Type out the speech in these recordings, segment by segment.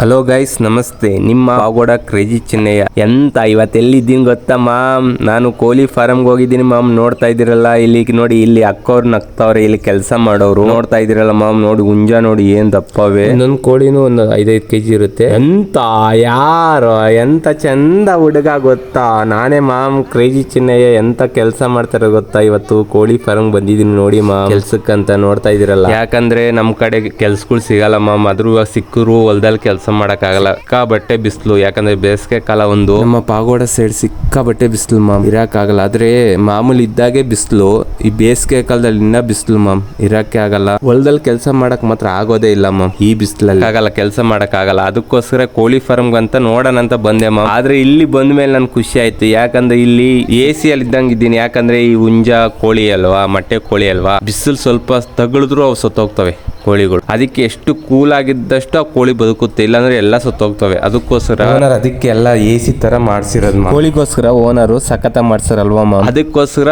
Hello guys, ನಮಸ್ತೆ. ನಿಮ್ಮ pagoda crazy Chinnaiah. ಎಂತ ಇವತ್ತೆಲ್ಲಿದ್ದೀನಿ ಗೊತ್ತಾ ಮಾಮ್? ನಾನು ಕೋಳಿ ಫಾರಮ್ಗೆ ಹೋಗಿದ್ದೀನಿ ಮಾಮ್. ನೋಡ್ತಾ ಇದ್ದೀರಲ್ಲ ಇಲ್ಲಿ ನೋಡಿ, ಇಲ್ಲಿ ಅಕ್ಕವ್ರು ನಗ್ತಾವ್ರೆ, ಇಲ್ಲಿ ಕೆಲಸ ಮಾಡೋರು ನೋಡ್ತಾ ಇದ್ದೀರಲ್ಲ ಮಾಮ್. ನೋಡಿ ಹುಂಜ ನೋಡಿ ಏನ್ ದಪ್ಪವೆ. ಇನ್ನೊಂದು ಕೋಳಿನೂ ಒಂದು 5-5 kg ಇರುತ್ತೆ. ಎಂತ ಚಂದ ಹುಡುಗ ಗೊತ್ತಾ? ನಾನೇ ಮಾಮ್ ಕ್ರೇಜಿ ಚಿನ್ನಯ್ಯ. ಎಂತ ಕೆಲಸ ಮಾಡ್ತಾರೆ ಗೊತ್ತಾ? ಇವತ್ತು ಕೋಳಿ ಫಾರಮ್ ಬಂದಿದ್ದೀನಿ ನೋಡಿ ಮಾಮ್, ಕೆಲ್ಸಕ್ಕಂತ. ನೋಡ್ತಾ ಇದ್ದೀರಲ್ಲ, ಯಾಕಂದ್ರೆ ನಮ್ ಕಡೆ ಕೆಲ್ಸಗಳು ಸಿಗಲ್ಲ ಮಾಮ್. ಅದ್ರೂ ಸಿಕ್ಕರು ಹೊಲದಲ್ಲಿ ಕೆಲಸ ಮಾಡಕ್ಕಾಗಲ್ಲ. ಸಿಕ್ಕಾಬಟ್ಟೆ ಬಿಸಿಲು, ಯಾಕಂದ್ರೆ ಬೇಸಿಗೆ ಕಾಲ. ಒಂದು ನಮ್ಮ ಪಾಗೋಡ ಸೈಡ್ ಸಿಕ್ಕಾಬಟ್ಟೆ ಬಿಸಿಲು ಮಾಮ್, ಇರಕ್ಕಾಗಲ್ಲ. ಆದ್ರೆ ಮಾಮೂಲಿ ಇದ್ದಾಗೆ ಬಿಸಿಲು, ಈ ಬೇಸಿಗೆ ಕಾಲದಲ್ಲಿ ಇನ್ನ ಬಿಸಿಲು ಮಾಮ್, ಇರಕ್ಕೆ ಆಗಲ್ಲ. ಹೊಲದಲ್ಲಿ ಕೆಲಸ ಮಾಡಕ್ ಮಾತ್ರ ಆಗೋದೇ ಇಲ್ಲ ಮಾಮ್. ಈ ಬಿಸಿಲಲ್ಲಿ ಆಗಲ್ಲ, ಕೆಲಸ ಮಾಡಕ್ ಆಗಲ್ಲ. ಅದಕ್ಕೋಸ್ಕರ ಕೋಳಿ ಫಾರ್ಮ್ ಅಂತ ನೋಡೋಣ ಅಂತ ಬಂದೆ ಮಾಮ್. ಆದ್ರೆ ಇಲ್ಲಿ ಬಂದ ಮೇಲೆ ನನ್ ಖುಷಿ ಆಯ್ತು, ಯಾಕಂದ್ರೆ ಇಲ್ಲಿ AC ಅಲ್ಲಿ ಇದ್ದಂಗೆ ಇದ್ದೀನಿ. ಯಾಕಂದ್ರೆ ಈ ಹುಂಜ ಕೋಳಿ ಅಲ್ವಾ, ಮೊಟ್ಟೆ ಕೋಳಿ ಅಲ್ವಾ, ಬಿಸಿಲು ಸ್ವಲ್ಪ ತಗುಳಿದ್ರು ಅವು ಸತ್ತೋಗ್ತವೆ ಕೋಳಿಗಳು. ಅದಕ್ಕೆ ಎಷ್ಟು ಕೂಲ್ ಆಗಿದ್ದಷ್ಟು ಆ ಕೋಳಿ ಬದುಕುತ್ತೆ, ಇಲ್ಲಾಂದ್ರೆ ಎಲ್ಲ ಸತ್ತೋಗ್ತವೆ. ಅದಕ್ಕೋಸ್ಕರ ಓನರ್ ಅದಕ್ಕೆ ಎಲ್ಲ AC ತರ ಮಾಡ್ಸಿರೋದು ಕೋಳಿಗೋಸ್ಕರ. ಓನರು ಸಖತ ಮಾಡ್ಸಾರಲ್ವಾ ಮಾಮ್, ಅದಕ್ಕೋಸ್ಕರ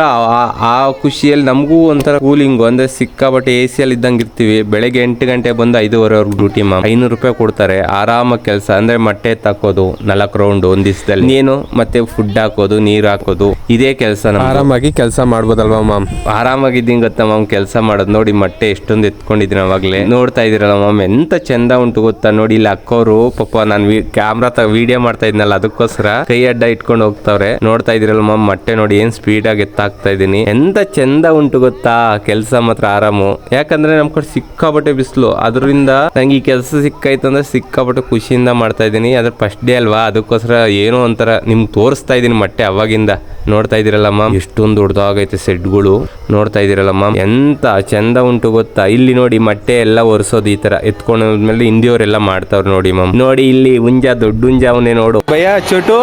ಆ ಖುಷಿಯಲ್ಲಿ ನಮಗೂ ಒಂಥರ ಕೂಲಿಂಗ್. ಅಂದ್ರೆ ಸಿಕ್ಕಾಬಟ್ಟೆ AC ಅಲ್ಲಿ ಇದ್ದಂಗೆ ಇರ್ತೀವಿ. ಬೆಳಗ್ಗೆ 8 ಗಂಟೆ ಬಂದು 5:30 ಡ್ಯೂಟಿ ಮಾಮ್. 500 ರೂಪಾಯಿ ಕೊಡ್ತಾರೆ. ಆರಾಮಾಗಿ ಕೆಲಸ. ಅಂದ್ರೆ ಮೊಟ್ಟೆ ತಾಕೋದು 4 ರೌಂಡ್ ಒಂದ್ ದಿವಸದಲ್ಲಿ, ನೀನು ಮತ್ತೆ ಫುಡ್ ಹಾಕೋದು, ನೀರ್ ಹಾಕೋದು, ಇದೇ ಕೆಲಸ. ಆರಾಮಾಗಿ ಕೆಲಸ ಮಾಡ್ಬೋದಲ್ವಾ ಮಾಮ್? ಆರಾಮಾಗಿದ್ದೀನಿ ಗೊತ್ತಾ ಮಾಮ್ ಕೆಲಸ ಮಾಡೋದು. ನೋಡಿ ಮೊಟ್ಟೆ ಎಷ್ಟೊಂದು ಎತ್ಕೊಂಡಿದ್ದೀನಿ ಅವಾಗ್ಲೇ. ನೋಡ್ತಾ ಇದೀರಲ್ಲ ಮಾಮ್, ಎಂತ ಚಂದ ಉಂಟು ಗೊತ್ತಾ? ನೋಡಿ ಇಲ್ಲಿ ಅಕ್ಕವರು ಪಾಪ, ನಾನು ಕ್ಯಾಮ್ರಾ ವಿಡಿಯೋ ಮಾಡ್ತಾ ಇದ್ನಲ್ಲ, ಅದಕ್ಕೋಸ್ಕರ ಕೈ ಅಡ್ಡ ಇಟ್ಕೊಂಡು ಹೋಗ್ತಾವ್ರೆ. ನೋಡ್ತಾ ಇದೀರಲ್ಲ ಮಾಮ್, ಮೊಟ್ಟೆ ನೋಡಿ ಏನ್ ಸ್ಪೀಡ್ ಆಗಿ ಎತ್ತಾಕ್ತಾ ಇದೀನಿ. ಎಂತ ಚಂದ ಉಂಟು ಗೊತ್ತಾ? ಕೆಲಸ ಮಾತ್ರ ಆರಾಮು. ಯಾಕಂದ್ರೆ ನಮ್ ಕಡೆ ಸಿಕ್ಕಾಬಟ್ಟೆ ಬಿಸಿಲು, ಅದರಿಂದ ನಂಗೆ ಈ ಕೆಲಸ ಸಿಕ್ಕಾಯ್ತಂದ್ರೆ ಸಿಕ್ಕಾಬಟ್ಟೆ ಖುಷಿಯಿಂದ ಮಾಡ್ತಾ ಇದೀನಿ. ಅದ್ರ ಫಸ್ಟ್ ಡೇ ಅಲ್ವಾ, ಅದಕ್ಕೋಸ್ಕರ ಏನೋ ಒಂಥರ ನಿಮ್ಗೆ ತೋರಿಸ್ತಾ ಇದೀನಿ ಮೊಟ್ಟೆ ಅವಾಗಿಂದ. ನೋಡ್ತಾ ಇದೀರಲ್ಲ ಮಾಮ್, ಎಷ್ಟೊಂದು ದೊಡ್ಡದಾಗೈತೆ ಸೆಡ್ಗಳು. ನೋಡ್ತಾ ಇದೀರಲ್ಲ ಮಾಮ್, ಎಂತ ಚಂದ ಉಂಟು ಗೊತ್ತಾ? ಇಲ್ಲಿ ನೋಡಿ ಮೊಟ್ಟೆ ಎಲ್ಲ ಒರೆಸೋದು ಈ ತರ ಎತ್ಕೊಂಡ್ಮೇಲೆ ಹಿಂದಿಯವರೆಲ್ಲ ಮಾಡ್ತಾವ್ರು ನೋಡಿ ಮಾಮ್. ನೋಡಿ ಇಲ್ಲಿ ಹುಂಜ, ದೊಡ್ಡ ಹುಂಜ ಅವನೇ ನೋಡು ಭಯ ಚೋಟು.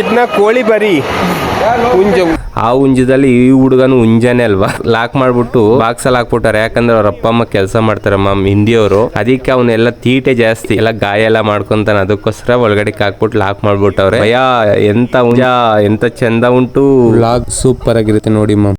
ಇದನ್ನ ಕೋಳಿ ಬರಿ ಹುಂಜ. ಆ ಹುಂಜದಲ್ಲಿ ಈ ಹುಡುಗನು ಹುಂಜಾನೆ ಅಲ್ವಾ, ಲಾಕ್ ಮಾಡ್ಬಿಟ್ಟು ಬಾಕ್ಸ್ ಅಲ್ಲಿ ಹಾಕ್ಬಿಟ್ಟಾರೆ. ಯಾಕಂದ್ರೆ ಅವ್ರ ಅಪ್ಪ ಅಮ್ಮ ಕೆಲಸ ಮಾಡ್ತಾರೆ ಮಾಮ್, ಹಿಂದಿಯವರು. ಅದಕ್ಕೆ ಅವನ್ನೆಲ್ಲ ತೀಟೆ ಜಾಸ್ತಿ, ಎಲ್ಲ ಗಾಯ ಎಲ್ಲ ಮಾಡ್ಕೊಂತಾನೆ. ಅದಕ್ಕೋಸ್ಕರ ಒಳಗಡೆ ಹಾಕ್ಬಿಟ್ಟು ಲಾಕ್ ಮಾಡ್ಬಿಟ್ಟವ್ರೆ. ಭಯ ಎಂತ ಹುಂಜ, ಎಂತ ಚಂದ ಉಂಟು. ಲಾಗ್ ಸೂಪರ್ ಆಗಿರುತ್ತೆ ನೋಡಿ ಮಾಮ್.